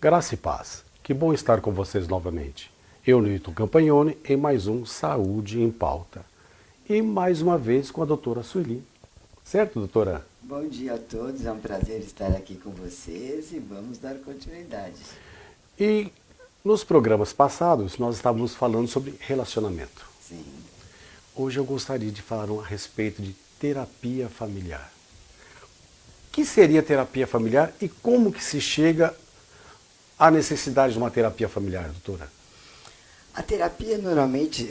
Graça e paz. Que bom estar com vocês novamente. Eu, Newton Campagnoni, em mais um Saúde em Pauta. E mais uma vez com a doutora Sueli. Certo, doutora? Bom dia a todos, é um prazer estar aqui com vocês e vamos dar continuidade. E nos programas passados nós estávamos falando sobre relacionamento. Sim. Hoje eu gostaria de falar a respeito de terapia familiar. O que seria terapia familiar e como que se chega à necessidade de uma terapia familiar, doutora? A terapia, normalmente,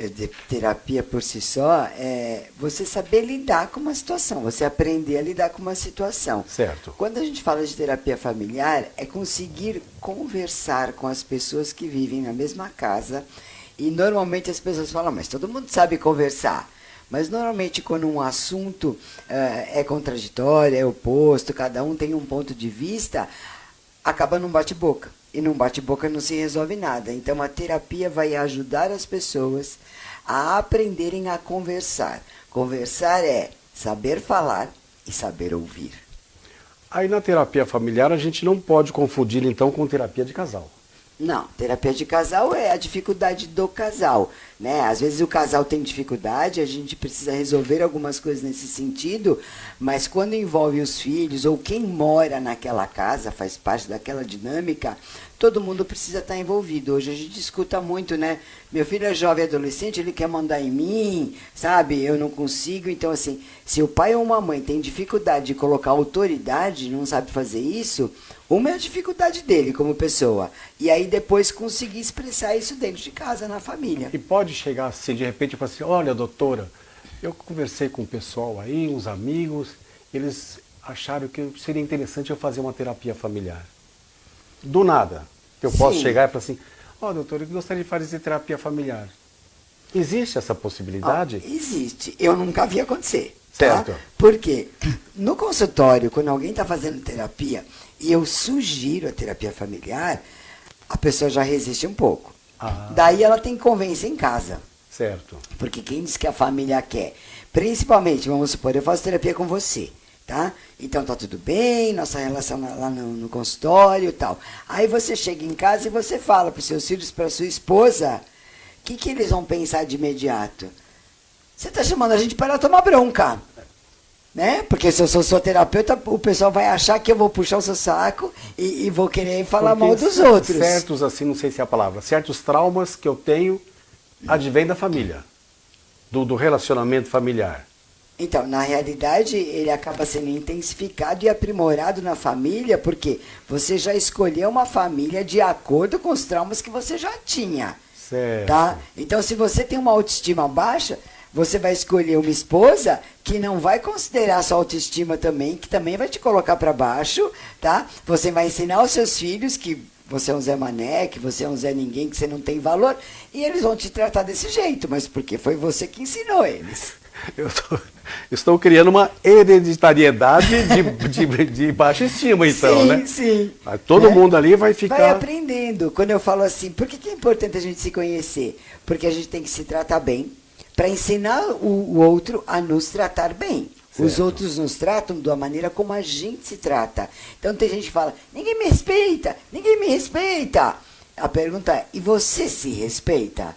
terapia por si só, é você saber lidar com uma situação, você aprender a lidar com uma situação. Certo. Quando a gente fala de terapia familiar, é conseguir conversar com as pessoas que vivem na mesma casa. E normalmente as pessoas falam, mas todo mundo sabe conversar. Mas normalmente quando um assunto é contraditório, é oposto, cada um tem um ponto de vista, acaba num bate-boca. E num bate-boca não se resolve nada. Então a terapia vai ajudar as pessoas a aprenderem a conversar. Conversar é saber falar e saber ouvir. Aí na terapia familiar a gente não pode confundir então com terapia de casal. Não, terapia de casal é a dificuldade do casal, né? Às vezes o casal tem dificuldade, a gente precisa resolver algumas coisas nesse sentido, mas quando envolve os filhos ou quem mora naquela casa, faz parte daquela dinâmica, todo mundo precisa estar envolvido. Hoje a gente escuta muito, né? Meu filho é jovem adolescente, ele quer mandar em mim, sabe? Eu não consigo. Então, assim, se o pai ou uma mãe tem dificuldade de colocar autoridade, não sabe fazer isso, uma é a dificuldade dele como pessoa. E aí depois conseguir expressar isso dentro de casa, na família. E pode chegar assim, de repente, e falar assim, olha, doutora, eu conversei com o pessoal aí, uns amigos, eles acharam que seria interessante eu fazer uma terapia familiar. Do nada, eu posso chegar e falar assim, ó, doutora, eu gostaria de fazer terapia familiar. Existe essa possibilidade? Existe. Eu nunca vi acontecer. Certo. Tá? Porque no consultório, quando alguém está fazendo terapia, e eu sugiro a terapia familiar, a pessoa já resiste um pouco. Daí ela tem que convencer em casa. Certo. Porque quem diz que a família quer, principalmente, vamos supor, eu faço terapia com você, tá? Então tá tudo bem, nossa relação lá no consultório e tal. Aí você chega em casa e você fala para os seus filhos, para sua esposa, o que eles vão pensar de imediato? Você está chamando a gente para tomar bronca, né? Porque se eu sou sua terapeuta, o pessoal vai achar que eu vou puxar o seu saco e vou querer falar mal dos outros. Certos, assim, não sei se é a palavra, certos traumas que eu tenho advêm da família, do relacionamento familiar. Então, na realidade, ele acaba sendo intensificado e aprimorado na família, porque você já escolheu uma família de acordo com os traumas que você já tinha. Certo. Tá? Então, se você tem uma autoestima baixa, você vai escolher uma esposa que não vai considerar a sua autoestima também, que também vai te colocar para baixo, tá? Você vai ensinar aos seus filhos que você é um Zé Mané, que você é um Zé Ninguém, que você não tem valor, e eles vão te tratar desse jeito, mas porque foi você que ensinou eles. Eu estou criando uma hereditariedade de baixa estima, então, sim, né? Sim, todo mundo ali vai ficar... Vai aprendendo. Quando eu falo assim, por que é importante a gente se conhecer? Porque a gente tem que se tratar bem, para ensinar o outro a nos tratar bem. Certo. Os outros nos tratam da maneira como a gente se trata. Então tem gente que fala, ninguém me respeita, ninguém me respeita. A pergunta é, e você se respeita?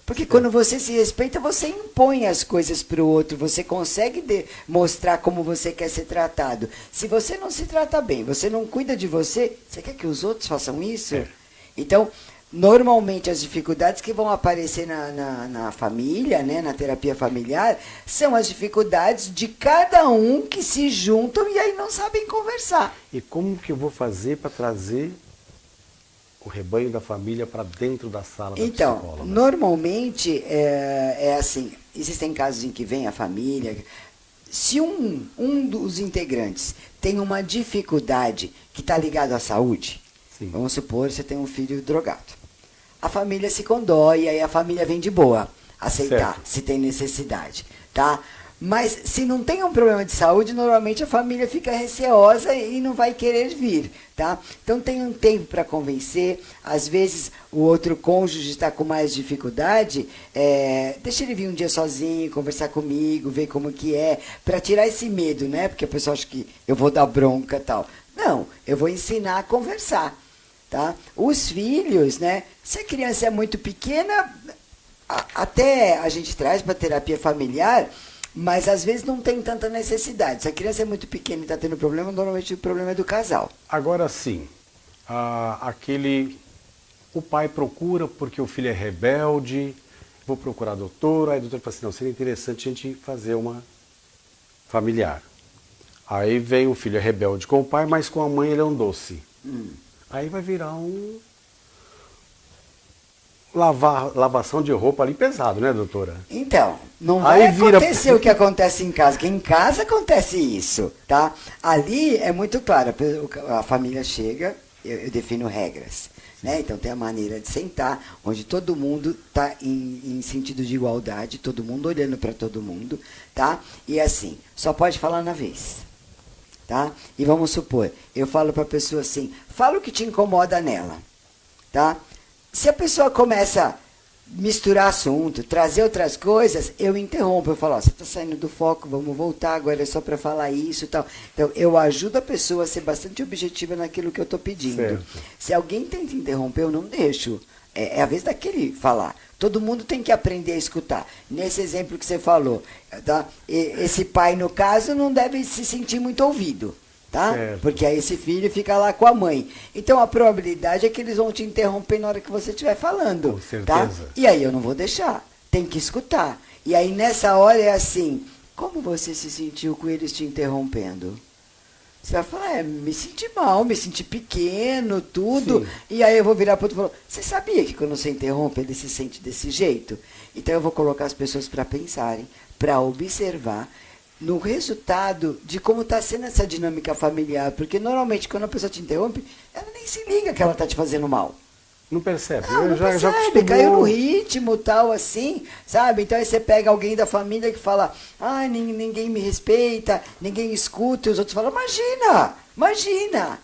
Porque quando você se respeita, você impõe as coisas para o outro, você consegue mostrar como você quer ser tratado. Se você não se trata bem, você não cuida de você, você quer que os outros façam isso? É. Então, normalmente as dificuldades que vão aparecer na família, né, na terapia familiar, são as dificuldades de cada um que se juntam e aí não sabem conversar. E como que eu vou fazer para trazer o rebanho da família para dentro da sala da psicóloga? Então, normalmente é assim, existem casos em que vem a família, se um dos integrantes tem uma dificuldade que está ligada à saúde, sim, vamos supor, você tem um filho drogado. A família se condói, aí a família vem de boa aceitar, certo, se tem necessidade, tá? Mas se não tem um problema de saúde, normalmente a família fica receosa e não vai querer vir, tá? Então tem um tempo para convencer, às vezes o outro cônjuge está com mais dificuldade, deixa ele vir um dia sozinho, conversar comigo, ver como que é, para tirar esse medo, né? Porque a pessoa acha que eu vou dar bronca e tal. Não, eu vou ensinar a conversar. tá? Os filhos, né? Se a criança é muito pequena, até a gente traz para terapia familiar, mas às vezes não tem tanta necessidade. Se a criança é muito pequena e está tendo problema, normalmente o problema é do casal. Agora sim, o pai procura porque o filho é rebelde, vou procurar a doutora, aí a doutora fala assim, não, seria interessante a gente fazer uma familiar. Aí vem o filho é rebelde com o pai, mas com a mãe ele é um doce. Aí vai virar lavação de roupa ali pesado, né, doutora? Então, não vai acontecer o que acontece em casa, porque em casa acontece isso, tá? Ali é muito claro, a família chega, eu defino regras, né? Então tem a maneira de sentar, onde todo mundo está em sentido de igualdade, todo mundo olhando para todo mundo, tá? E assim, só pode falar na vez, tá? E vamos supor, eu falo para a pessoa assim, fala o que te incomoda nela, tá? Se a pessoa começa a misturar assunto, trazer outras coisas, eu interrompo, eu falo, ó, você está saindo do foco, vamos voltar, agora é só para falar isso e tal. Então, eu ajudo a pessoa a ser bastante objetiva naquilo que eu estou pedindo. Certo. Se alguém tenta interromper, eu não deixo. É a vez daquele falar. Todo mundo tem que aprender a escutar. Nesse exemplo que você falou, tá? Esse pai, no caso, não deve se sentir muito ouvido. Tá? Porque aí esse filho fica lá com a mãe. Então a probabilidade é que eles vão te interromper na hora que você estiver falando. Com certeza. Tá? E aí eu não vou deixar. Tem que escutar. E aí nessa hora é assim, como você se sentiu com eles te interrompendo? Você vai falar, me senti mal, me senti pequeno, tudo. Sim. E aí eu vou virar para o outro e falar, você sabia que quando você interrompe ele se sente desse jeito? Então eu vou colocar as pessoas para pensarem, para observar no resultado de como está sendo essa dinâmica familiar. Porque normalmente quando a pessoa te interrompe, ela nem se liga que ela está te fazendo mal. Não percebe. Não percebe, caiu no ritmo, tal, assim, sabe? Então aí você pega alguém da família que fala, ninguém me respeita, ninguém escuta, e os outros falam, imagina,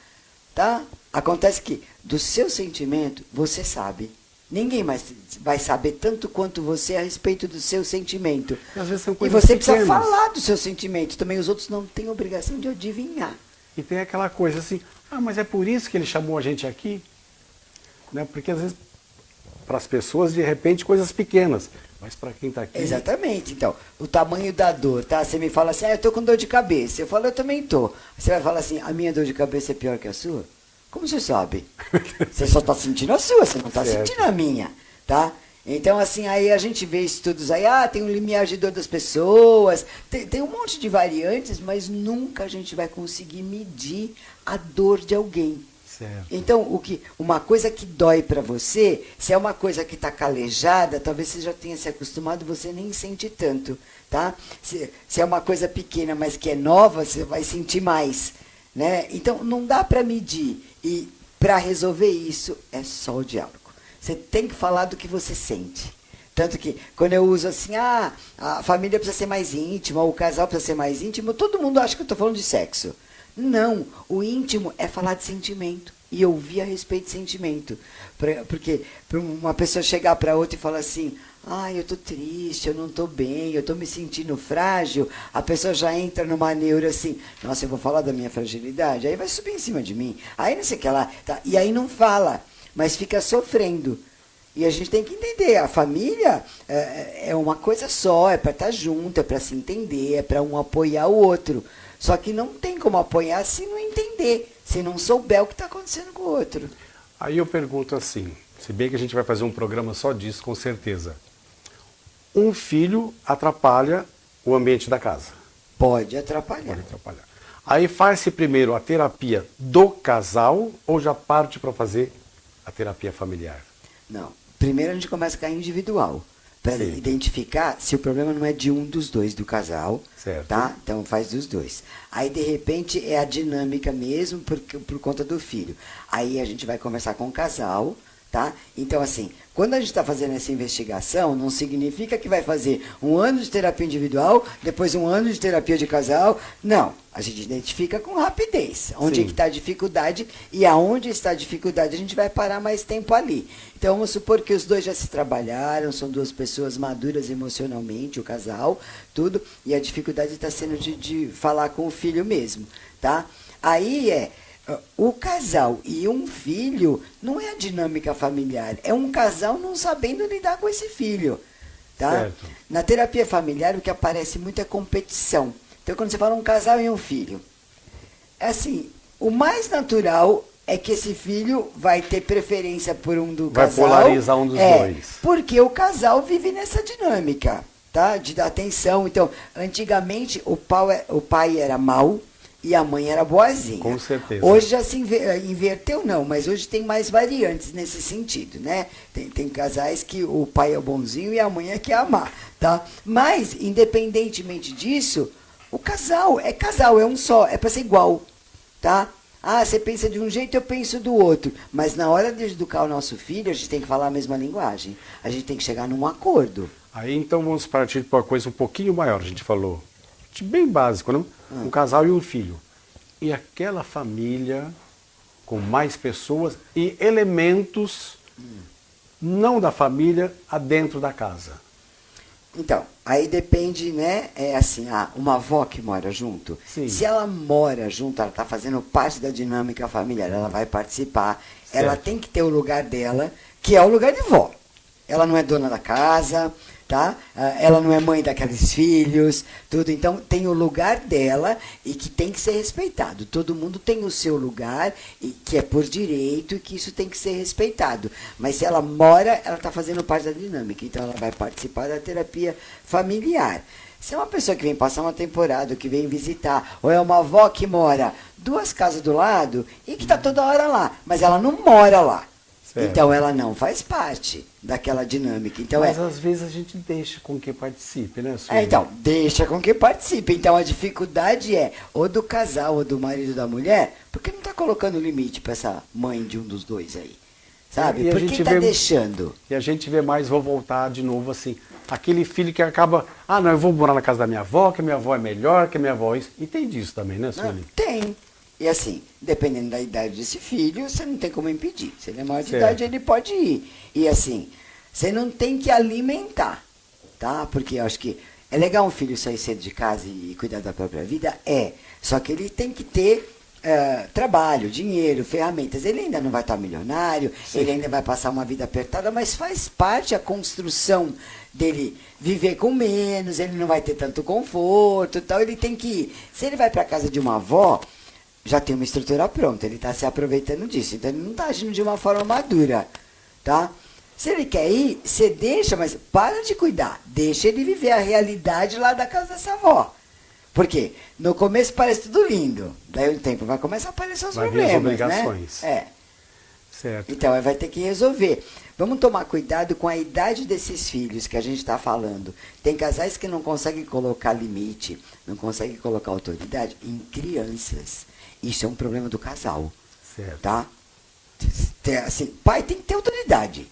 tá? Acontece que do seu sentimento, você sabe. Ninguém mais vai saber tanto quanto você a respeito do seu sentimento. Às vezes são e você precisa falar do seu sentimento. Também os outros não têm obrigação de adivinhar. E tem aquela coisa assim, mas é por isso que ele chamou a gente aqui? Né? Porque às vezes, para as pessoas, de repente, coisas pequenas. Mas para quem está aqui... Exatamente. Então, o tamanho da dor, tá? Você me fala assim, eu estou com dor de cabeça. Eu falo, eu também estou. Você vai falar assim, a minha dor de cabeça é pior que a sua? Como você sabe? Você só está sentindo a sua, você não está sentindo a minha, tá? Então, assim, aí a gente vê estudos aí, tem um limiar de dor das pessoas, tem um monte de variantes, mas nunca a gente vai conseguir medir a dor de alguém. Certo. Então, uma coisa que dói para você, se é uma coisa que está calejada, talvez você já tenha se acostumado, você nem sente tanto, tá? Se é uma coisa pequena, mas que é nova, você vai sentir mais, né? Então, não dá para medir. E para resolver isso, é só o diálogo. Você tem que falar do que você sente. Tanto que, quando eu uso assim, a família precisa ser mais íntima, o casal precisa ser mais íntimo, todo mundo acha que eu estou falando de sexo. Não, o íntimo é falar de sentimento e ouvir a respeito de sentimento. Porque para uma pessoa chegar para outra e falar assim, eu estou triste, eu não estou bem, eu estou me sentindo frágil, a pessoa já entra numa neura assim, nossa, eu vou falar da minha fragilidade, aí vai subir em cima de mim, aí não sei o que lá, tá? E aí não fala, mas fica sofrendo. E a gente tem que entender, a família é uma coisa só, é para estar junto, é para se entender, é para um apoiar o outro. Só que não tem como apoiar se não entender, se não souber o que está acontecendo com o outro. Aí eu pergunto assim, se bem que a gente vai fazer um programa só disso, com certeza. Um filho atrapalha o ambiente da casa. Pode atrapalhar. Pode atrapalhar. Aí faz-se primeiro a terapia do casal ou já parte para fazer a terapia familiar? Não. Primeiro a gente começa com a individual. Para identificar se o problema não é de um dos dois do casal, certo. Tá? Então faz dos dois. Aí de repente é a dinâmica mesmo por conta do filho. Aí a gente vai conversar com o casal, tá? Então assim, quando a gente está fazendo essa investigação, não significa que vai fazer 1 ano de terapia individual, depois 1 ano de terapia de casal. Não, a gente identifica com rapidez onde que está a dificuldade e aonde está a dificuldade a gente vai parar mais tempo ali. Então vamos supor que os dois já se trabalharam, são 2 pessoas maduras emocionalmente, o casal, tudo, e a dificuldade está sendo de falar com o filho mesmo, tá? Aí O casal e um filho não é a dinâmica familiar, é um casal não sabendo lidar com esse filho. Tá? Certo. Na terapia familiar, o que aparece muito é competição. Então, quando você fala um casal e um filho, assim, o mais natural é que esse filho vai ter preferência por um do Vai casal. polarizar um dos dois. Porque o casal vive nessa dinâmica, tá? De dar atenção. Então, antigamente, o pai era mau e a mãe era boazinha. Com certeza. Hoje já se inverteu, não, mas hoje tem mais variantes nesse sentido, né? Tem casais que o pai é o bonzinho e a mãe é que é a má, tá? Mas, independentemente disso, o casal, é um só, é para ser igual, tá? Ah, você pensa de um jeito, eu penso do outro. Mas na hora de educar o nosso filho, a gente tem que falar a mesma linguagem. A gente tem que chegar num acordo. Aí então vamos partir para uma coisa um pouquinho maior, a gente falou. Bem básico, não? Um casal e um filho. E aquela família com mais pessoas e elementos não da família adentro da casa. Então, aí depende, né? É assim, uma avó que mora junto. Sim. Se ela mora junto, ela está fazendo parte da dinâmica familiar, ela vai participar. Certo. Ela tem que ter o lugar dela, que é o lugar de vó. Ela não é dona da casa, tá? Ela não é mãe daqueles filhos, tudo. Então, tem o lugar dela e que tem que ser respeitado. Todo mundo tem o seu lugar, e que é por direito e que isso tem que ser respeitado. Mas se ela mora, ela está fazendo parte da dinâmica. Então, ela vai participar da terapia familiar. Se é uma pessoa que vem passar uma temporada, que vem visitar, ou é uma avó que mora 2 casas do lado e que está toda hora lá, mas ela não mora lá. Certo. Então, ela não faz parte daquela dinâmica. Então, Mas às vezes a gente deixa com que participe, né, Sueli? então, deixa com que participe. Então, a dificuldade é ou do casal ou do marido da mulher, porque não está colocando limite para essa mãe de um dos dois aí. Sabe? E a Por gente que está vê- deixando? E a gente vê mais, vou voltar de novo assim, aquele filho que acaba, não, eu vou morar na casa da minha avó, que a minha avó é melhor, que a minha avó é isso. E tem disso também, né, Não, Sueli? tem. E assim, dependendo da idade desse filho, você não tem como impedir. Se ele é maior de Certo. idade, ele pode ir. E assim, você não tem que alimentar, tá? Porque eu acho que é legal um filho sair cedo de casa e cuidar da própria vida, Só que ele tem que ter trabalho, dinheiro, ferramentas. Ele ainda não vai estar milionário, Sim. ele ainda vai passar uma vida apertada, mas faz parte a construção dele viver com menos, ele não vai ter tanto conforto e tal. Ele tem que ir. Se ele vai para casa de uma avó, já tem uma estrutura pronta, ele está se aproveitando disso. Então, ele não está agindo de uma forma madura, tá? Se ele quer ir, você deixa, mas para de cuidar. Deixa ele viver a realidade lá da casa dessa avó. Por quê? No começo parece tudo lindo. Daí o tempo vai começar a aparecer os Vai vir as problemas, obrigações. né? Certo. Então, aí vai ter que resolver. Vamos tomar cuidado com a idade desses filhos que a gente está falando. Tem casais que não conseguem colocar limite, não conseguem colocar autoridade em crianças. Isso é um problema do casal, Certo. tá? Assim, pai tem que ter autoridade.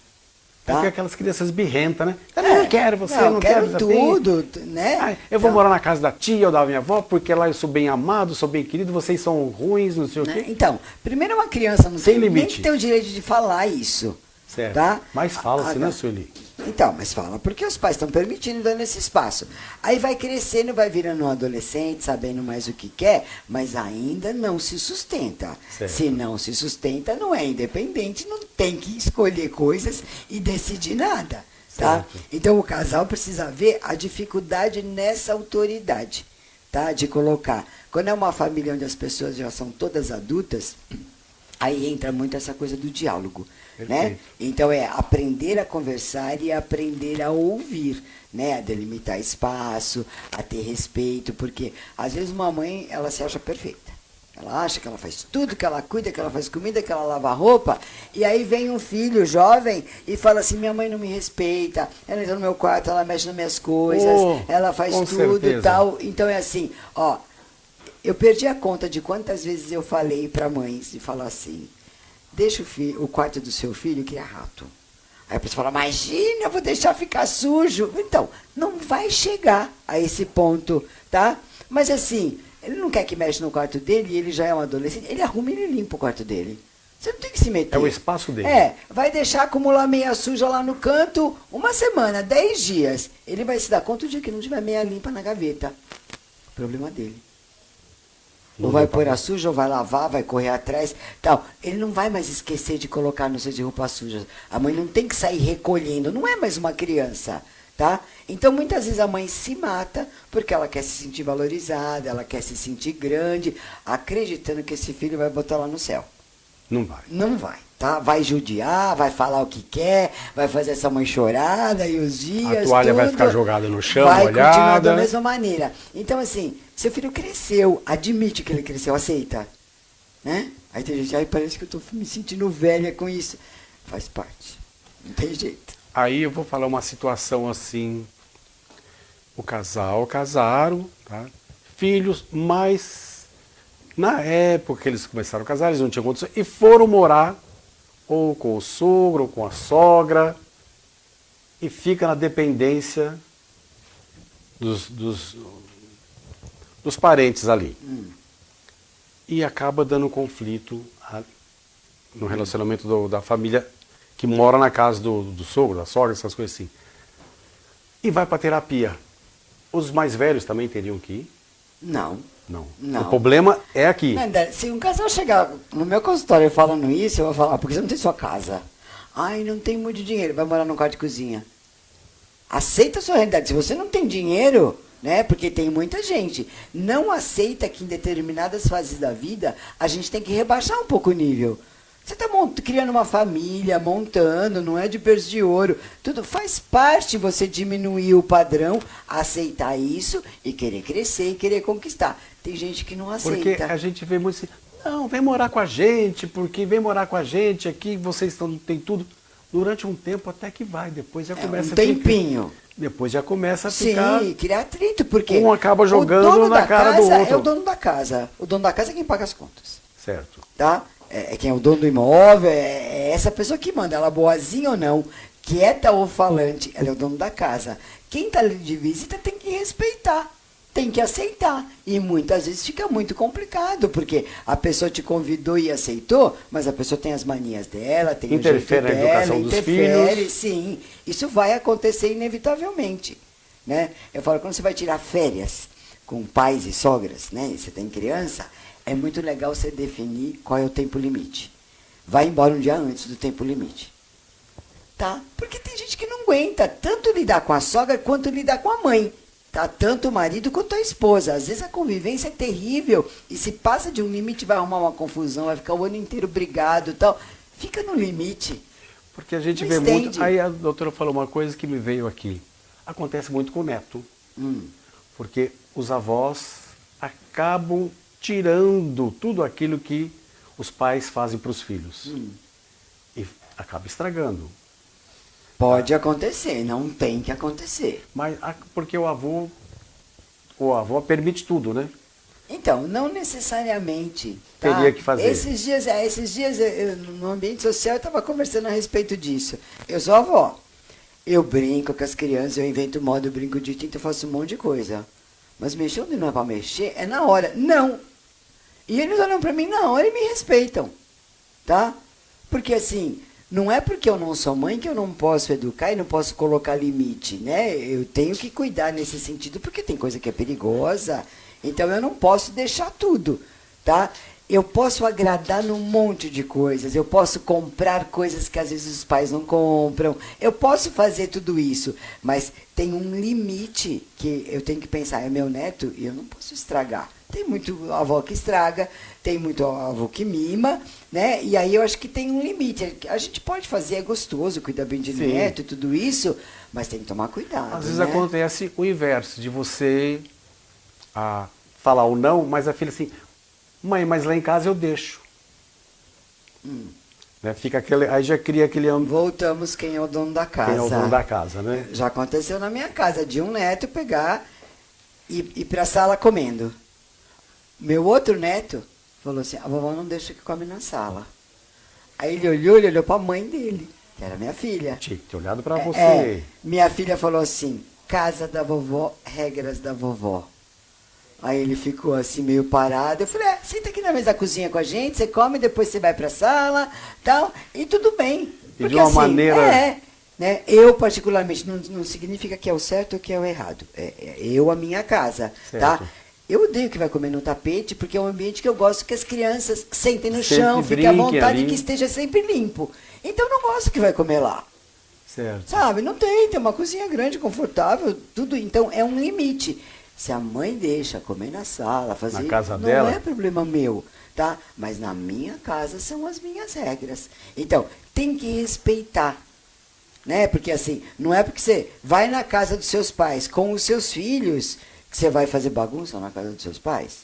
Tá? Porque aquelas crianças birrentas, né? Eu não quero você, eu não quero quero tudo, né? eu vou Então, morar na casa da tia ou da minha avó, porque lá eu sou bem amado, sou bem querido, vocês são ruins, não sei o né? quê. Então, primeiro uma criança não Sem tem nem limite. que ter o direito de falar isso. Certo. Tá? Mas fala-se, né, Agora- Sueli? Então, mas fala, porque os pais estão permitindo, dando esse espaço. Aí vai crescendo, vai virando um adolescente, sabendo mais o que quer, mas ainda não se sustenta. Certo. Se não se sustenta, não é independente, não tem que escolher coisas e decidir nada. Tá? Certo. Então o casal precisa ver a dificuldade nessa autoridade, tá? De colocar. Quando é uma família onde as pessoas já são todas adultas, aí entra muito essa coisa do diálogo, né? Perfeito. Então é aprender a conversar e aprender a ouvir, né? A delimitar espaço, a ter respeito, porque às vezes uma mãe, ela se acha perfeita. Ela acha que ela faz tudo, que ela cuida, que ela faz comida, que ela lava roupa, e aí vem um filho jovem e fala assim, minha mãe não me respeita, ela entra no meu quarto, ela mexe nas minhas coisas, ela faz com tudo e certeza. tal. Então é assim, ó, eu perdi a conta de quantas vezes eu falei para mães de falar assim, deixa o quarto do seu filho que é rato. Aí a pessoa fala, imagina, eu vou deixar ficar sujo. Então, não vai chegar a esse ponto, tá? Mas assim, ele não quer que mexa no quarto dele e ele já é um adolescente, ele arruma e ele limpa o quarto dele. Você não tem que se meter. É o espaço dele. Vai deixar acumular meia suja lá no canto 1 semana, 10 dias. Ele vai se dar conta o dia que não tiver meia limpa na gaveta. Problema dele. Ou vai pôr a suja, ou vai lavar, vai correr atrás, tal. Ele não vai mais esquecer de colocar no cesto de roupa suja. A mãe não tem que sair recolhendo, não é mais uma criança, tá? Então, muitas vezes a mãe se mata porque ela quer se sentir valorizada, ela quer se sentir grande, acreditando que esse filho vai botar lá no céu. Não vai. Não vai, tá? Vai judiar, vai falar o que quer, vai fazer essa mãe chorar, daí os dias, a toalha tudo, vai ficar jogada no chão, vai molhada. continuar da mesma maneira. Então, assim, seu filho cresceu, admite que ele cresceu, aceita, né? Aí tem gente, ai, parece que eu tô me sentindo velha com isso. Faz parte, não tem jeito. Aí eu vou falar uma situação assim, o casal casaram, tá? Filhos, mas na época que eles começaram a casar, eles não tinham condições, e foram morar ou com o sogro, ou com a sogra, e fica na dependência dos parentes ali. E acaba dando conflito no relacionamento da família que mora na casa do sogro, da sogra, essas coisas assim. E vai para terapia. Os mais velhos também teriam que ir? Não. Não. Não. O problema é aqui. Se um casal chegar no meu consultório falando isso, eu vou falar, porque você não tem sua casa. Ai, não tem muito dinheiro, vai morar num quarto de cozinha. Aceita a sua realidade. Se você não tem dinheiro, né, porque tem muita gente, não aceita que em determinadas fases da vida a gente tem que rebaixar um pouco o nível. Você está criando uma família, montando, não é de berço de ouro. Tudo faz parte você diminuir o padrão, aceitar isso e querer crescer e querer conquistar. Tem gente que não aceita. Porque a gente vê muito assim, não, vem morar com a gente, porque vem morar com a gente aqui, vocês têm tudo. Durante um tempo até que vai, depois já começa um tempinho. Depois já começa a ficar... Sim, criar atrito, porque um acaba jogando na cara do outro. É o dono da casa. O dono da casa é quem paga as contas. Certo. Tá? É quem é o dono do imóvel, é essa pessoa que manda, ela boazinha ou não, quieta ou falante, ela é o dono da casa. Quem está ali de visita tem que respeitar, tem que aceitar. E muitas vezes fica muito complicado, porque a pessoa te convidou e aceitou, mas a pessoa tem as manias dela, tem interfere o jeito na educação dela, dos interfere, filhos. sim. Isso vai acontecer inevitavelmente. Né? Eu falo, quando você vai tirar férias com pais e sogras, né, e você tem criança, é muito legal você definir qual é o tempo limite. Vai embora um dia antes do tempo limite. Tá? Porque tem gente que não aguenta tanto lidar com a sogra quanto lidar com a mãe. Tá? Tanto o marido quanto a esposa. Às vezes a convivência é terrível e se passa de um limite vai arrumar uma confusão, vai ficar o ano inteiro brigado e tal. Fica no limite. Porque a gente não vê estende. muito... Aí a doutora falou uma coisa que me veio aqui. Acontece muito com o neto. Porque os avós acabam tirando tudo aquilo que os pais fazem para os filhos. E acaba estragando. Pode acontecer, não tem que acontecer. Mas porque o avô permite tudo, né? Então, não necessariamente. Tá? Teria que fazer. Esses dias no ambiente social, eu estava conversando a respeito disso. Eu sou avó. Eu brinco com as crianças, eu invento moda, eu brinco de tinta, eu faço um monte de coisa. Mas mexer onde não é para mexer, é na hora. Não! E eles olham para mim na hora e me respeitam. Tá? Porque assim, não é porque eu não sou mãe que eu não posso educar e não posso colocar limite, né? Eu tenho que cuidar nesse sentido, porque tem coisa que é perigosa. Então eu não posso deixar tudo, tá? Eu posso agradar num monte de coisas, eu posso comprar coisas que às vezes os pais não compram, eu posso fazer tudo isso, mas tem um limite que eu tenho que pensar, é meu neto e eu não posso estragar. Tem muito avó que estraga, tem muito avô que mima, né? E aí eu acho que tem um limite. A gente pode fazer, é gostoso, cuidar bem de neto e tudo isso, mas tem que tomar cuidado. Às vezes né? acontece o inverso, de você falar o não, mas a filha assim, mãe, mas lá em casa eu deixo. Né? Fica aí já cria aquele... Voltamos quem é o dono da casa. Quem é o dono da casa, né? Já aconteceu na minha casa, de um neto pegar e ir para a sala comendo. Meu outro neto falou assim, a vovó não deixa que come na sala. Aí ele olhou para a mãe dele, que era minha filha. Tinha que ter olhado para você. Minha filha falou assim, casa da vovó, regras da vovó. Aí ele ficou assim, meio parado. Eu falei, senta aqui na mesa da cozinha com a gente, você come, depois você vai para a sala, tal, e tudo bem. E de uma maneira... Né? Eu, particularmente, não significa que é o certo ou que é o errado. Eu, a minha casa, certo. tá? Eu odeio que vai comer no tapete, porque é um ambiente que eu gosto que as crianças sentem no Sempre chão, fiquem à brinquem vontade ali. e que esteja sempre limpo. Então eu não gosto que vai comer lá. Certo. Sabe? Não tem uma cozinha grande, confortável, tudo. Então é um limite. Se a mãe deixa comer na sala, fazer, Na casa não dela? é problema meu, tá? Mas na minha casa são as minhas regras. Então, tem que respeitar. Né? Porque assim, não é porque você vai na casa dos seus pais com os seus filhos que você vai fazer bagunça na casa dos seus pais.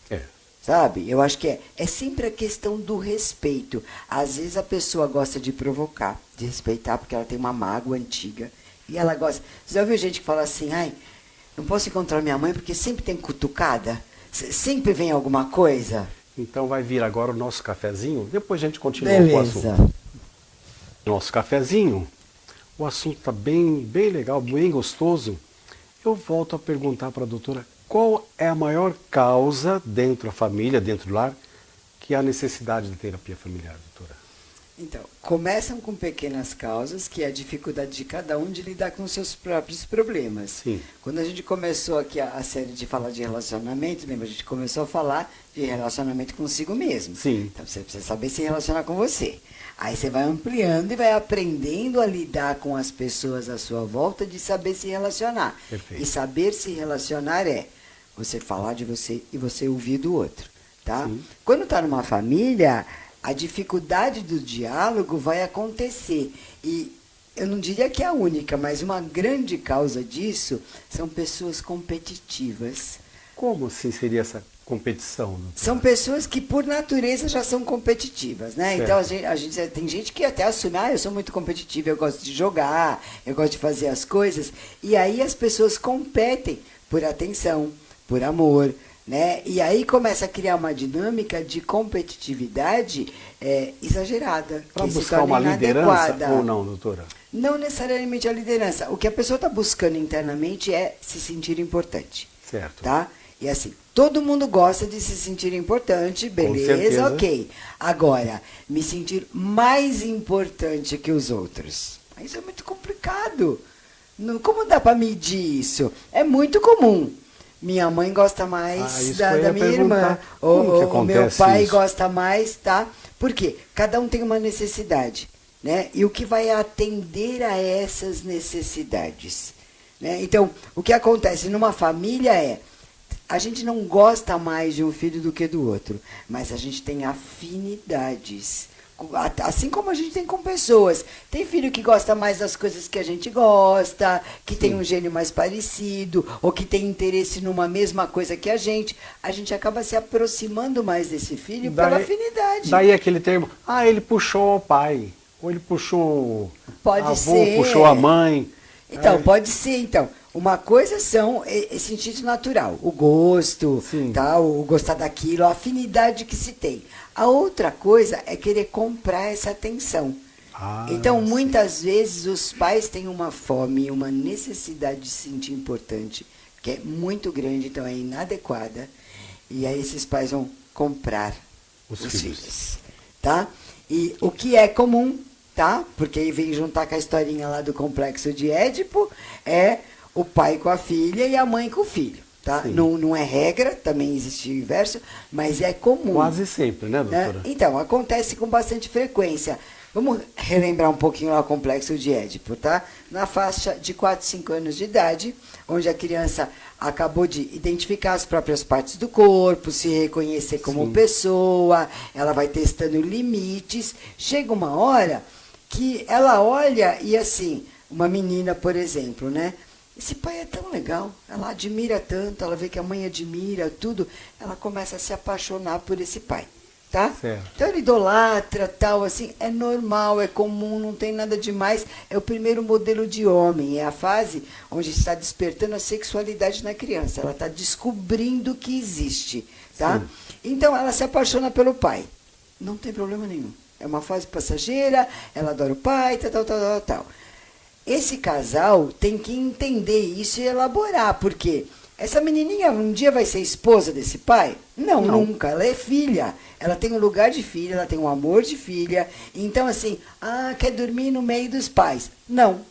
É. Sabe? Eu acho que é sempre a questão do respeito. Às vezes a pessoa gosta de provocar, de respeitar, porque ela tem uma mágoa antiga. E ela gosta. Você já ouviu gente que fala assim, ai, não posso encontrar minha mãe porque sempre tem cutucada? Sempre vem alguma coisa? Então vai vir agora o nosso cafezinho, depois a gente continua com o assunto. Beleza. Nosso cafezinho, o assunto está bem legal, bem gostoso. Eu volto a perguntar para a doutora, qual é a maior causa dentro da família, dentro do lar, que é a necessidade de terapia familiar, doutora? Então, começam com pequenas causas, que é a dificuldade de cada um de lidar com os seus próprios problemas. Sim. Quando a gente começou aqui a série de falar de relacionamento, lembra? A gente começou a falar de relacionamento consigo mesmo. Sim. Então, você precisa saber se relacionar com você. Aí você vai ampliando e vai aprendendo a lidar com as pessoas à sua volta de saber se relacionar. Perfeito. E saber se relacionar é você falar de você e você ouvir do outro, tá? Sim. Quando está numa família, a dificuldade do diálogo vai acontecer. E eu não diria que é a única, mas uma grande causa disso são pessoas competitivas. Como assim seria essa competição, doutora? São pessoas que, por natureza, já são competitivas, né? Certo. Então, a gente tem gente que até assume, eu sou muito competitiva, eu gosto de jogar, eu gosto de fazer as coisas. E aí as pessoas competem por atenção, por amor, né? E aí começa a criar uma dinâmica de competitividade exagerada. Para que se buscar torna uma liderança inadequada. ou não, doutora? Não necessariamente a liderança. O que a pessoa está buscando internamente é se sentir importante. Certo. Tá? E assim, todo mundo gosta de se sentir importante, beleza, certeza. ok. Agora, me sentir mais importante que os outros. Isso é muito complicado. Como dá para medir isso? É muito comum. Minha mãe gosta mais isso que eu da ia minha irmã. perguntar. Como que O meu acontece pai isso? gosta mais, tá? Por quê? Cada um tem uma necessidade, né? E o que vai atender a essas necessidades, né? Então, o que acontece numa família a gente não gosta mais de um filho do que do outro, mas a gente tem afinidades. Assim como a gente tem com pessoas. Tem filho que gosta mais das coisas que a gente gosta, que tem um gênio mais parecido, ou que tem interesse numa mesma coisa que a gente acaba se aproximando mais desse filho pela afinidade. Daí aquele termo, ele puxou o pai, ou ele puxou Pode a avó, ser. puxou a mãe. Então, pode ser, então. Uma coisa são esse instinto natural, o gosto, Sim. tá? O gostar daquilo, a afinidade que se tem. A outra coisa é querer comprar essa atenção. Então, muitas vezes, os pais têm uma fome, uma necessidade de se sentir importante, que é muito grande, então é inadequada. E aí esses pais vão comprar os filhos. Tá? E o que é comum, tá? Porque aí vem juntar com a historinha lá do complexo de Édipo, é o pai com a filha e a mãe com o filho. Tá? Não é regra, também existe o inverso, mas é comum. Quase sempre, né, doutora? Né? Então, acontece com bastante frequência. Vamos relembrar um pouquinho lá o complexo de Édipo, tá? Na faixa de 4, 5 anos de idade, onde a criança acabou de identificar as próprias partes do corpo, se reconhecer como pessoa, ela vai testando limites. Chega uma hora que ela olha e assim, uma menina, por exemplo, né? Esse pai é tão legal, ela admira tanto, ela vê que a mãe admira tudo, ela começa a se apaixonar por esse pai, tá? Certo. Então ele idolatra, tal, assim, é normal, é comum, não tem nada demais, é o primeiro modelo de homem, é a fase onde está despertando a sexualidade na criança, ela está descobrindo que existe, tá? Sim. Então ela se apaixona pelo pai, não tem problema nenhum, é uma fase passageira, ela adora o pai, tal. Esse casal tem que entender isso e elaborar, porque essa menininha um dia vai ser esposa desse pai? Não, nunca. Ela é filha. Ela tem um lugar de filha, ela tem um amor de filha. Então, assim, quer dormir no meio dos pais? Não.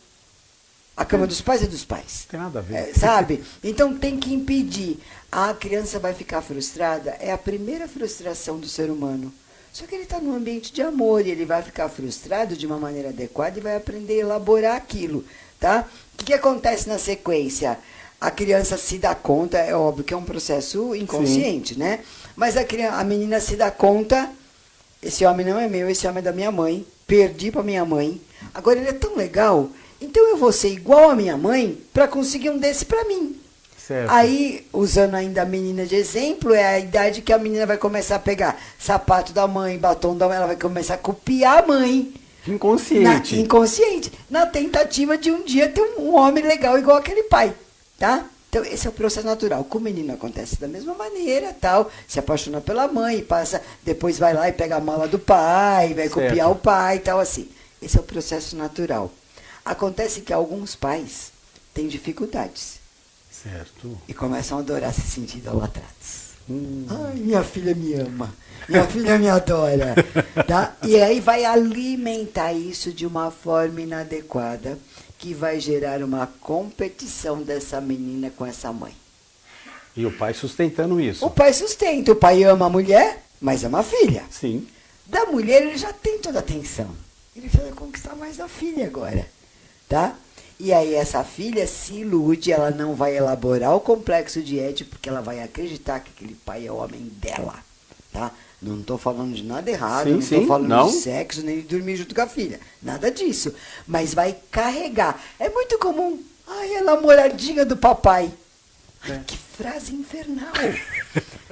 A cama dos pais é dos pais. Tem nada a ver. Sabe? Então tem que impedir. a criança vai ficar frustrada, é a primeira frustração do ser humano. Só que ele está num ambiente de amor e ele vai ficar frustrado de uma maneira adequada e vai aprender a elaborar aquilo, tá? O que acontece na sequência? A criança se dá conta, é óbvio que é um processo inconsciente, né? Mas a menina se dá conta, esse homem não é meu, esse homem é da minha mãe, perdi para minha mãe, agora ele é tão legal, então eu vou ser igual a minha mãe para conseguir um desse para mim. Certo. Aí, usando ainda a menina de exemplo, é a idade que a menina vai começar a pegar sapato da mãe, batom da mãe, ela vai começar a copiar a mãe. Inconsciente. Inconsciente. Na tentativa de um dia ter um homem legal igual aquele pai, tá? Então, esse é o processo natural. Com o menino acontece da mesma maneira, tal, se apaixona pela mãe, passa, depois vai lá e pega a mala do pai, vai copiar o pai e tal, assim. Esse é o processo natural. Acontece que alguns pais têm dificuldades. Certo. E começam a adorar se sentir idolatrados. Ai, minha filha me ama. Minha filha me adora. Tá? E aí vai alimentar isso de uma forma inadequada, que vai gerar uma competição dessa menina com essa mãe. E o pai sustentando isso. O pai sustenta. O pai ama a mulher, mas ama a filha. Sim. Da mulher ele já tem toda a atenção. Ele vai conquistar mais a filha agora. Tá? E aí essa filha se ilude, ela não vai elaborar o complexo de Édipo, porque ela vai acreditar que aquele pai é o homem dela, tá? Não estou falando de nada errado, não estou falando de sexo, nem de dormir junto com a filha, nada disso. Mas vai carregar. É muito comum. Ai, é namoradinha do papai. Ai, que frase infernal.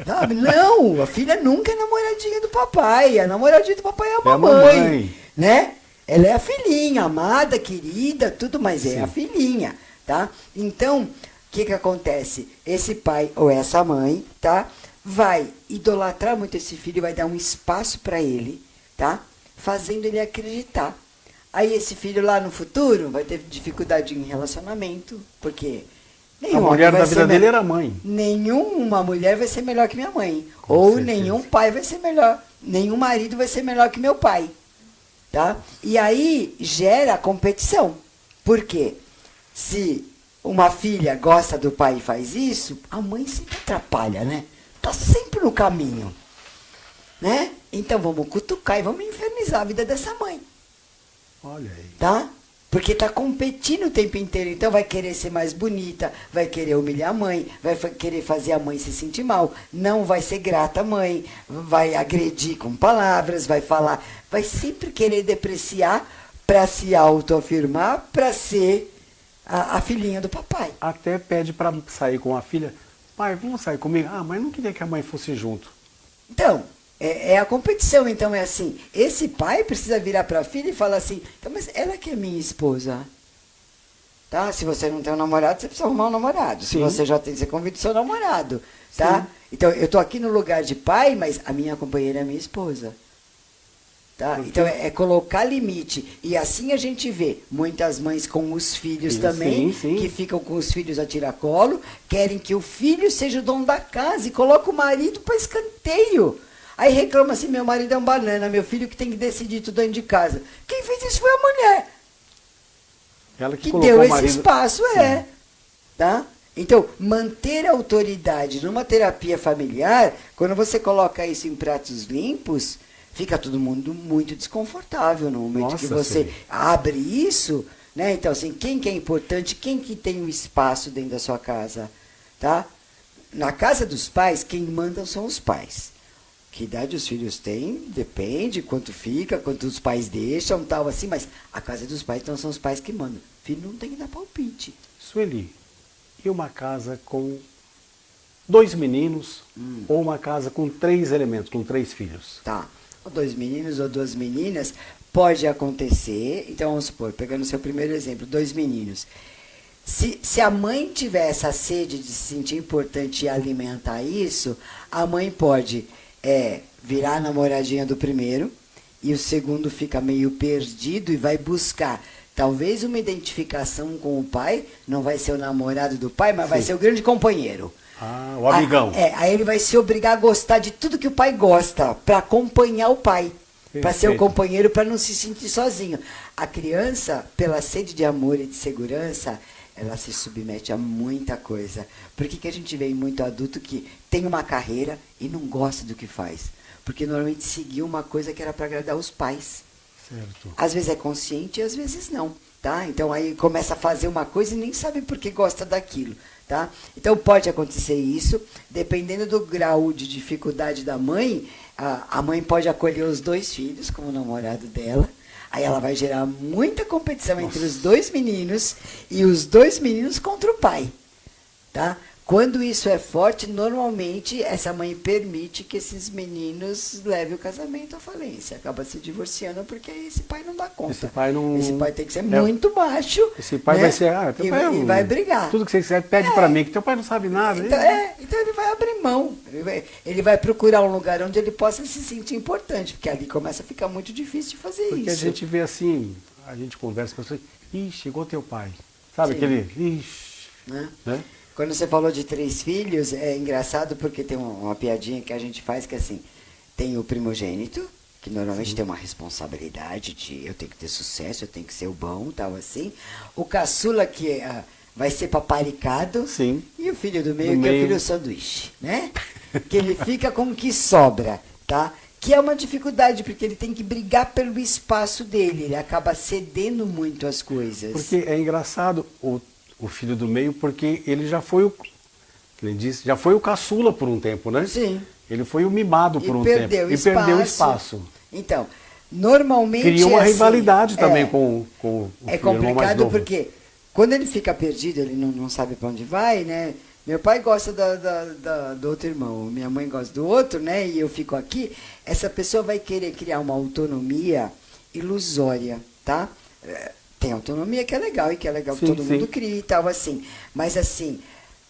Sabe? Não, a filha nunca é namoradinha do papai. A namoradinha do papai é a mamãe, né? Ela é a filhinha, amada, querida, tudo, mas é a filhinha, tá? Então, o que acontece? Esse pai ou essa mãe, tá? Vai idolatrar muito esse filho, vai dar um espaço para ele, tá? Fazendo ele acreditar. Aí esse filho lá no futuro vai ter dificuldade em relacionamento, porque a mulher da vida dele era a mãe. Nenhuma mulher vai ser melhor que minha mãe. Ou nenhum pai vai ser melhor. Nenhum marido vai ser melhor que meu pai. Tá? E aí gera competição. Por quê? Se uma filha gosta do pai e faz isso, a mãe sempre atrapalha, né? Tá sempre no caminho. Né? Então vamos cutucar e vamos infernizar a vida dessa mãe. Olha aí. Tá? Porque tá competindo o tempo inteiro. Então vai querer ser mais bonita, vai querer humilhar a mãe, vai querer fazer a mãe se sentir mal, não vai ser grata à mãe, vai agredir com palavras, vai falar, vai sempre querer depreciar para se autoafirmar, para ser a filhinha do papai. Até pede para sair com a filha. Pai, vamos sair comigo? Ah, mas não queria que a mãe fosse junto. Então, é a competição. Então é assim, esse pai precisa virar para a filha e falar assim, então, mas ela que é minha esposa. Tá? Se você não tem um namorado, você precisa arrumar um namorado. Se você já tem, você convida o seu namorado. Tá? Então, eu estou aqui no lugar de pai, mas a minha companheira é minha esposa. Tá? Então, é colocar limite. E assim a gente vê muitas mães com os filhos também, que ficam com os filhos a tiracolo, querem que o filho seja o dono da casa e coloca o marido para escanteio. Aí reclama assim, meu marido é um banana, meu filho que tem que decidir tudo dentro de casa. Quem fez isso foi a mulher. Ela que deu esse espaço, tá? Então, manter a autoridade numa terapia familiar, quando você coloca isso em pratos limpos, fica todo mundo muito desconfortável no momento que você abre isso, né? Então, assim, quem que é importante, quem que tem um espaço dentro da sua casa, tá? Na casa dos pais, quem mandam são os pais. Que idade os filhos têm, depende, quanto fica, quanto os pais deixam, tal, assim, mas a casa dos pais, então, são os pais que mandam. O filho não tem que dar palpite. Sueli, e uma casa com 2 meninos ou uma casa com 3 elementos, com 3 filhos? Tá. Ou 2 meninos ou 2 meninas, pode acontecer. Então, vamos supor, pegando o seu primeiro exemplo, 2 meninos. Se a mãe tiver essa sede de se sentir importante e alimentar isso, a mãe pode virar a namoradinha do primeiro e o segundo fica meio perdido e vai buscar talvez uma identificação com o pai, não vai ser o namorado do pai, mas vai ser o grande companheiro. Ah, o amigão. Aí ele vai se obrigar a gostar de tudo que o pai gosta, para acompanhar o pai, para ser o companheiro, para não se sentir sozinho. A criança, pela sede de amor e de segurança, ela se submete a muita coisa. Por que a gente vê muito adulto que tem uma carreira e não gosta do que faz? Porque normalmente seguiu uma coisa que era para agradar os pais. Certo. Às vezes é consciente e às vezes não, tá? Então aí começa a fazer uma coisa e nem sabe por que gosta daquilo, tá? Então pode acontecer isso, dependendo do grau de dificuldade da mãe, a mãe pode acolher os 2 filhos como namorado dela, aí ela vai gerar muita competição entre os 2 meninos e os 2 meninos contra o pai, tá? Quando isso é forte, normalmente essa mãe permite que esses meninos levem o casamento à falência. Acaba se divorciando porque esse pai não dá conta. Esse pai não... Esse pai tem que ser muito macho. Esse pai, né? Vai ser... teu pai e vai brigar. Tudo que você quiser, pede para mim, que teu pai não sabe nada. Então ele vai abrir mão. Ele vai procurar um lugar onde ele possa se sentir importante, porque ali começa a ficar muito difícil de fazer isso. Porque a gente vê assim, a gente conversa com as pessoas, chegou teu pai. Sabe, Sim. aquele... né? Quando você falou de 3 filhos, é engraçado porque tem uma piadinha que a gente faz que assim, tem o primogênito, que normalmente tem uma responsabilidade de eu tenho que ter sucesso, eu tenho que ser o bom, tal assim. O caçula que vai ser paparicado. Sim. E o filho do meio, que é o filho sanduíche, né? Que ele fica com o que sobra, tá? Que é uma dificuldade, porque ele tem que brigar pelo espaço dele, ele acaba cedendo muito as coisas. Porque é engraçado o filho do meio, porque ele já foi ele disse, já foi o caçula por um tempo, né? Sim. Ele foi o mimado por um tempo. E perdeu o espaço. Então, normalmente... Cria uma rivalidade também com o filho, é complicado porque quando ele fica perdido, ele não sabe para onde vai, né? Meu pai gosta do outro irmão, minha mãe gosta do outro, né? E eu fico aqui. Essa pessoa vai querer criar uma autonomia ilusória, tá? Tem autonomia que é legal, e que é legal que todo mundo cria e tal, assim. Mas, assim,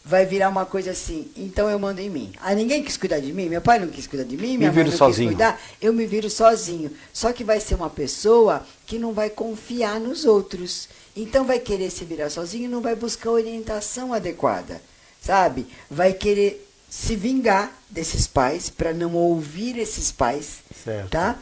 vai virar uma coisa assim, então eu mando em mim. Ninguém quis cuidar de mim, meu pai não quis cuidar de mim, minha mãe não quis cuidar, eu me viro sozinho. Só que vai ser uma pessoa que não vai confiar nos outros. Então vai querer se virar sozinho e não vai buscar orientação adequada, sabe? Vai querer se vingar desses pais, para não ouvir esses pais, tá?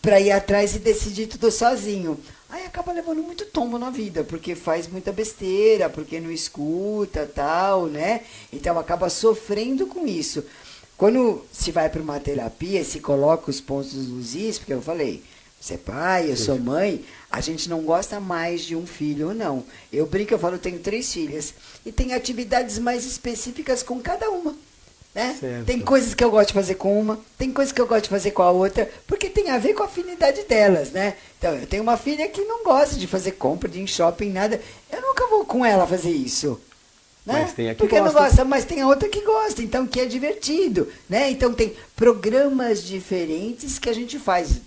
Para ir atrás e decidir tudo sozinho. Aí acaba levando muito tombo na vida, porque faz muita besteira, porque não escuta, tal, né? Então acaba sofrendo com isso. Quando se vai para uma terapia, se coloca os pontos nos is, porque eu falei, você é pai, eu sou mãe, a gente não gosta mais de um filho ou não. Eu brinco, eu falo, eu tenho 3 filhas, e tem atividades mais específicas com cada uma. Né? Tem coisas que eu gosto de fazer com uma, tem coisas que eu gosto de fazer com a outra, porque tem a ver com a afinidade delas, né? Então, eu tenho uma filha que não gosta de fazer compra, de ir em shopping, nada. Eu nunca vou com ela fazer isso. Né? Mas tem a que porque gosta. Não gosta, mas tem a outra que gosta, então que é divertido, né? Então tem programas diferentes que a gente faz.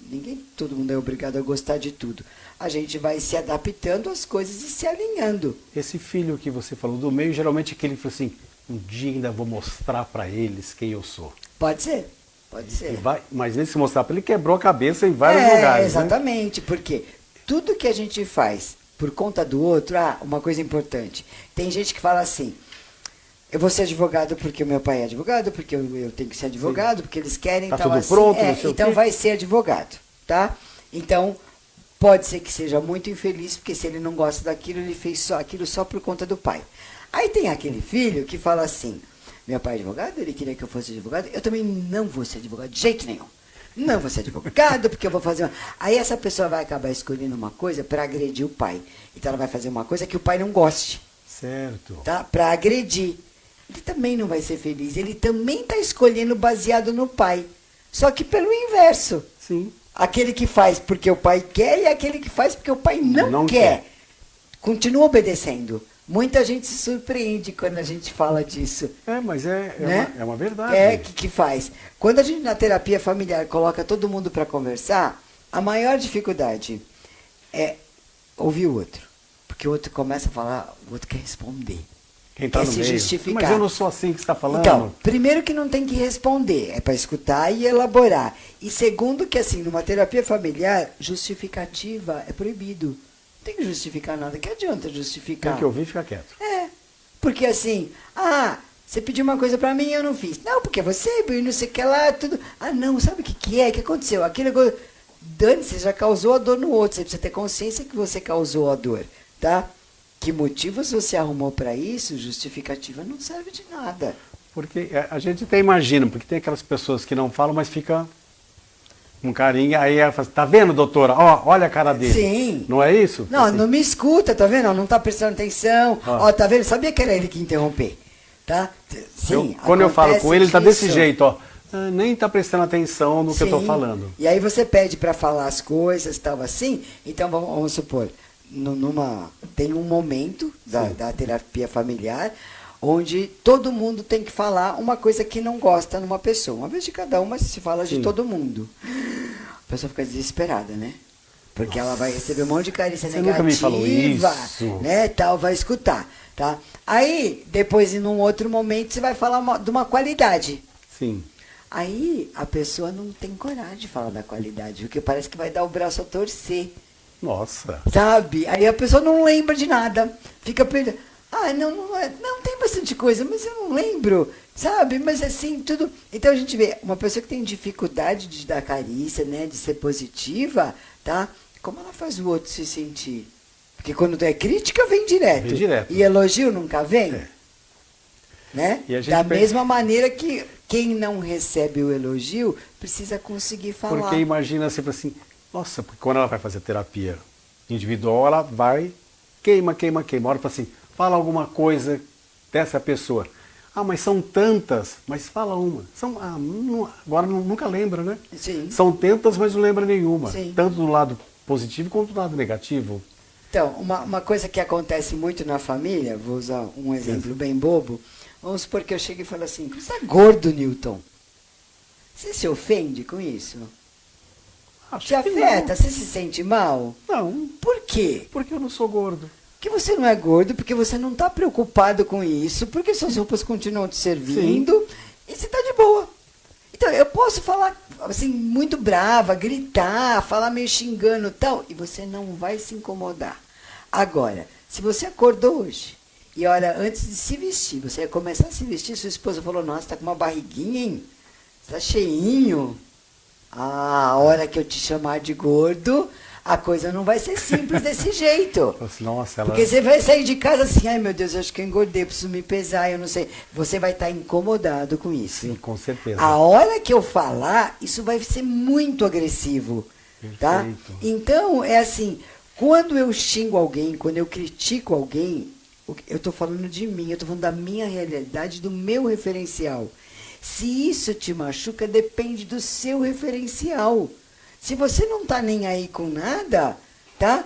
Todo mundo é obrigado a gostar de tudo. A gente vai se adaptando às coisas e se alinhando. Esse filho que você falou do meio, geralmente é aquele que fala assim, um dia ainda vou mostrar para eles quem eu sou. Pode ser, pode ser. Mas nesse mostrar para ele, quebrou a cabeça em vários lugares. Exatamente, né? Porque tudo que a gente faz por conta do outro, uma coisa importante. Tem gente que fala assim, eu vou ser advogado porque o meu pai é advogado, porque eu tenho que ser advogado, porque eles querem, tá então tudo assim, pronto, não sei então o quê. vai ser advogado, tá? Então, pode ser que seja muito infeliz, porque se ele não gosta daquilo, ele fez aquilo só por conta do pai. Aí tem aquele filho que fala assim, meu pai é advogado, ele queria que eu fosse advogado, eu também não vou ser advogado de jeito nenhum. Não vou ser advogado, porque eu vou fazer... Aí essa pessoa vai acabar escolhendo uma coisa para agredir o pai. Então ela vai fazer uma coisa que o pai não goste. Certo. Tá? Para agredir. Ele também não vai ser feliz. Ele também está escolhendo baseado no pai. Só que pelo inverso. Sim. Aquele que faz porque o pai quer e aquele que faz porque o pai não quer. Continua obedecendo. Muita gente se surpreende quando a gente fala disso. Mas né? é uma verdade. Que faz. Quando a gente na terapia familiar coloca todo mundo para conversar, a maior dificuldade é ouvir o outro. Porque o outro começa a falar, o outro quer responder. Quem tá quer no se meio. justificar. Mas eu não sou assim que você está falando. Então, primeiro que não tem que responder, é para escutar e elaborar. E segundo que, assim, numa terapia familiar, justificativa é proibido. Não tem que justificar nada. Que adianta justificar? Tem que ouvir e ficar quieto. Porque assim, você pediu uma coisa pra mim e eu não fiz. Não, porque você, não sei o que lá, tudo. Não, sabe o que é? O que aconteceu? Aquele negócio, dane, você já causou a dor no outro. Você precisa ter consciência que você causou a dor, tá? Que motivos você arrumou para isso? Justificativa não serve de nada. Porque a gente até imagina, porque tem aquelas pessoas que não falam, mas fica com carinho, aí ela fala, tá vendo, doutora? Ó, olha a cara dele. Sim. Não é isso? Não, assim. não me escuta, tá vendo? Não tá prestando atenção. Ó, tá vendo? Sabia que era ele que ia interromper. Tá? Sim. Quando eu falo com ele tá desse isso. jeito, ó. Nem tá prestando atenção no que eu tô falando. E aí você pede para falar as coisas, tal assim. Então vamos supor, tem um momento da terapia familiar onde todo mundo tem que falar uma coisa que não gosta numa pessoa. Uma vez de cada uma se fala de todo mundo. A pessoa fica desesperada, né? Porque ela vai receber um monte de carícia Você negativa, nunca me falou isso. né? Tal, vai escutar, tá? Aí, depois, em um outro momento, você vai falar de uma qualidade. Sim. Aí, a pessoa não tem coragem de falar da qualidade, porque parece que vai dar o braço a torcer. Nossa. Sabe? Aí a pessoa não lembra de nada. Fica perdendo. Ah, não tem bastante coisa, mas eu não lembro, sabe? Mas assim, tudo. Então a gente vê, uma pessoa que tem dificuldade de dar carícia, né? De ser positiva, tá? Como ela faz o outro se sentir? Porque quando é crítica, vem direto. Vem direto. E elogio nunca vem? É. Né? E a gente da mesma maneira que quem não recebe o elogio precisa conseguir falar. Porque imagina sempre assim, nossa, porque quando ela vai fazer terapia individual, ela vai, queima. A hora fala assim, fala alguma coisa dessa pessoa. Ah, mas são tantas, mas fala uma. Agora nunca lembra, né? Sim. São tantas, mas não lembra nenhuma. Sim. Tanto do lado positivo quanto do lado negativo. Então, uma coisa que acontece muito na família, vou usar um exemplo bem bobo, vamos supor que eu chego e falo assim, você está gordo, Newton? Você se ofende com isso? Acho Te que afeta? Você se sente mal? Não, Por quê? porque eu não sou gordo. Porque você não é gordo, porque você não está preocupado com isso, porque suas roupas continuam te servindo e você está de boa. Então, eu posso falar assim, muito brava, gritar, falar meio xingando e tal, e você não vai se incomodar. Agora, se você acordou hoje e olha, antes de se vestir, você ia começar a se vestir, sua esposa falou, nossa, tá com uma barriguinha, hein? Tá cheinho. Ah, a hora que eu te chamar de gordo, a coisa não vai ser simples desse jeito. Nossa, Porque você vai sair de casa assim, ai meu Deus, eu acho que eu engordei, preciso me pesar, eu não sei. Você vai estar incomodado com isso. Sim, com certeza. A hora que eu falar, isso vai ser muito agressivo. Tá? Perfeito. Então, é assim, quando eu xingo alguém, quando eu critico alguém, eu estou falando de mim, eu estou falando da minha realidade, do meu referencial. Se isso te machuca, depende do seu referencial. Se você não está nem aí com nada, tá?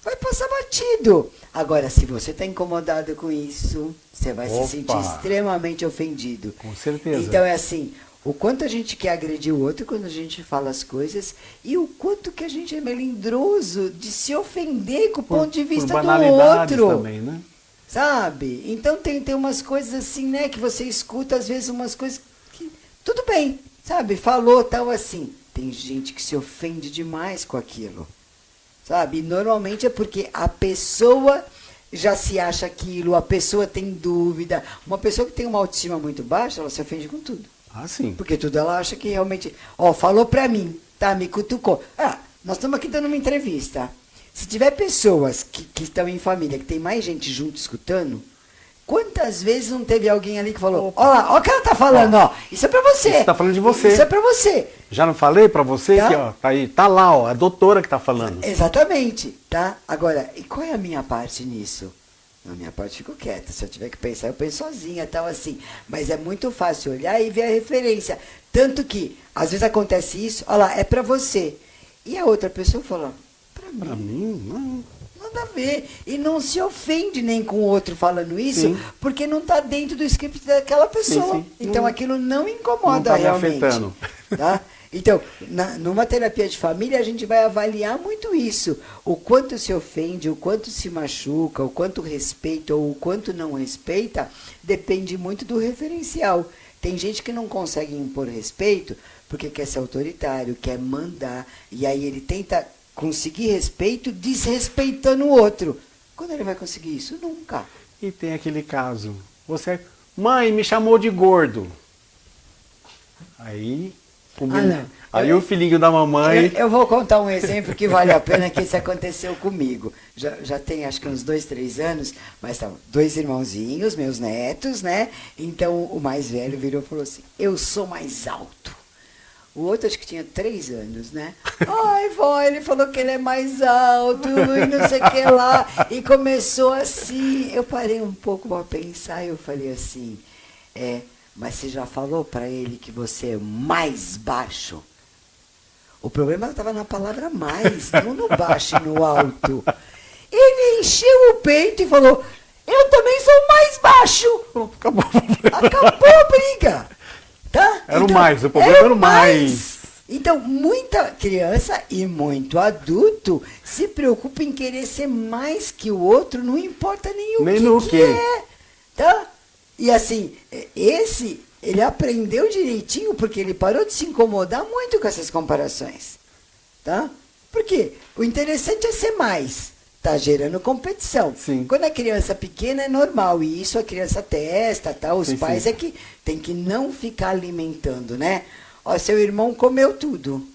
Vai passar batido. Agora, se você está incomodado com isso, você vai se sentir extremamente ofendido. Com certeza. Então, é assim, o quanto a gente quer agredir o outro quando a gente fala as coisas e o quanto que a gente é melindroso de se ofender com o ponto de vista por do banalidades outro. também, né? Sabe? Então tem umas coisas assim, né, que você escuta às vezes umas coisas que tudo bem, sabe? Falou tal assim. Tem gente que se ofende demais com aquilo. Sabe? E normalmente é porque a pessoa já se acha aquilo, a pessoa tem dúvida. Uma pessoa que tem uma autoestima muito baixa, ela se ofende com tudo. Ah, sim. Porque tudo ela acha que realmente, ó, falou pra mim, tá, me cutucou. Ah, nós estamos aqui dando uma entrevista. Se tiver pessoas que estão em família, que tem mais gente junto escutando, quantas vezes não teve alguém ali que falou, ó lá, ó o que ela tá falando, ó, isso é pra você. Isso tá falando de você. Isso é pra você. Já não falei pra você Tá. que, ó, tá aí, tá lá, ó, a doutora que tá falando. Exatamente, tá? Agora, e qual é a minha parte nisso? A minha parte fico quieta. Se eu tiver que pensar, eu penso sozinha, tal assim. Mas é muito fácil olhar e ver a referência. Tanto que, às vezes acontece isso, olha lá, é pra você. E a outra pessoa fala, Pra mim, não. nada a ver. E não se ofende nem com o outro falando isso, Sim. porque não está dentro do script daquela pessoa. Sim, sim. Então Não- aquilo não incomoda não tá me realmente. afetando. Tá? Então, numa terapia de família, a gente vai avaliar muito isso. O quanto se ofende, o quanto se machuca, o quanto respeita ou o quanto não respeita, depende muito do referencial. Tem gente que não consegue impor respeito porque quer ser autoritário, quer mandar, e aí ele tenta conseguir respeito desrespeitando o outro. Quando ele vai conseguir isso? Nunca. E tem aquele caso, você, mãe, me chamou de gordo. Aí, não. Aí o filhinho da mamãe... Eu vou contar um exemplo que vale a pena, que isso aconteceu comigo. Já tem acho que uns 2, 3 anos, mas estavam 2 irmãozinhos, meus netos, né? Então o mais velho virou e falou assim, eu sou mais alto. O outro acho que tinha 3 anos, né? Ai, vó, ele falou que ele é mais alto e não sei o que lá. E começou assim, eu parei um pouco para pensar e eu falei assim, mas você já falou para ele que você é mais baixo? O problema estava na palavra mais, não no baixo e no alto. Ele encheu o peito e falou, eu também sou mais baixo. Acabou. Acabou a briga. Tá? Era o mais, o problema era o mais. Então, muita criança e muito adulto se preocupa em querer ser mais que o outro, não importa nem o que é. Tá? E assim, ele aprendeu direitinho porque ele parou de se incomodar muito com essas comparações. Tá? Porque o interessante é ser mais. Está gerando competição. Sim. Quando a criança pequena é normal, e isso a criança testa, tá? Os pais sim. é que tem que não ficar alimentando, né? Ó, seu irmão comeu tudo.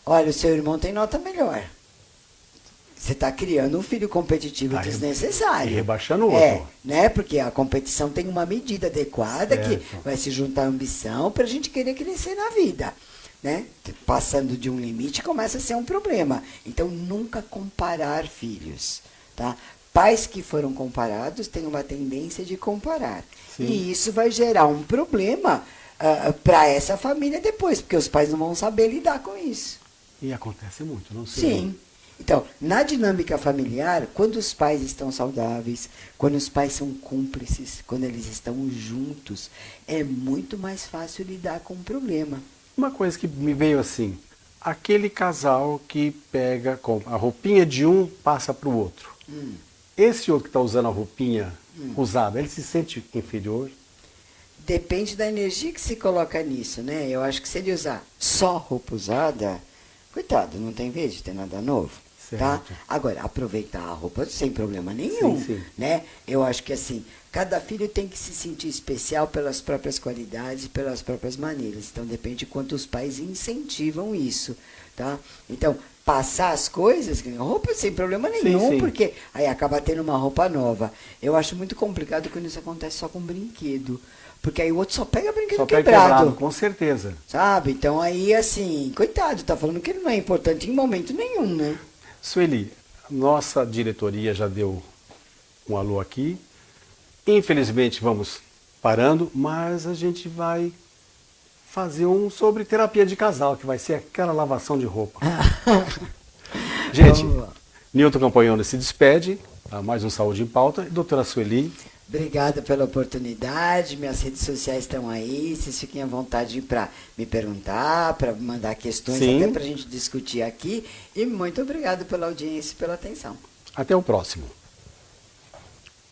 Olha, o seu irmão tem nota melhor. Você está criando um filho competitivo desnecessário. E rebaixando o outro. Né? Porque a competição tem uma medida adequada que vai se juntar à ambição para a gente querer crescer na vida. Né? Passando de um limite começa a ser um problema. Então, nunca comparar filhos. Tá? Pais que foram comparados têm uma tendência de comparar. Sim. E isso vai gerar um problema para essa família depois, porque os pais não vão saber lidar com isso. E acontece muito, não sei. Sim. Então, na dinâmica familiar, quando os pais estão saudáveis, quando os pais são cúmplices, quando eles estão juntos, é muito mais fácil lidar com o problema. Uma coisa que me veio assim, aquele casal que pega a roupinha de um, passa para o outro. Esse outro que está usando a roupinha usada, ele se sente inferior? Depende da energia que se coloca nisso, né? Eu acho que se ele usar só roupa usada, coitado, não tem vez de ter nada novo. Certo. Tá? Agora, aproveitar a roupa sem problema nenhum. Sim. Né? Eu acho que assim, cada filho tem que se sentir especial pelas próprias qualidades e pelas próprias maneiras. Então, depende de quanto os pais incentivam isso. Tá? Então, passar as coisas, roupa sem problema nenhum, porque aí acaba tendo uma roupa nova. Eu acho muito complicado quando isso acontece só com brinquedo. Porque aí o outro só pega brinquedo quebrado. Com certeza. Sabe? Então aí, assim, coitado, tá falando que ele não é importante em momento nenhum, né? Sueli, nossa diretoria já deu um alô aqui. Infelizmente vamos parando, mas a gente vai fazer um sobre terapia de casal, que vai ser aquela lavação de roupa. Gente, Nilton Campagnoli se despede, mais um Saúde em Pauta. E doutora Sueli... Obrigada pela oportunidade, minhas redes sociais estão aí, vocês fiquem à vontade para me perguntar, para mandar questões, até para a gente discutir aqui. E muito obrigado pela audiência e pela atenção. Até o próximo.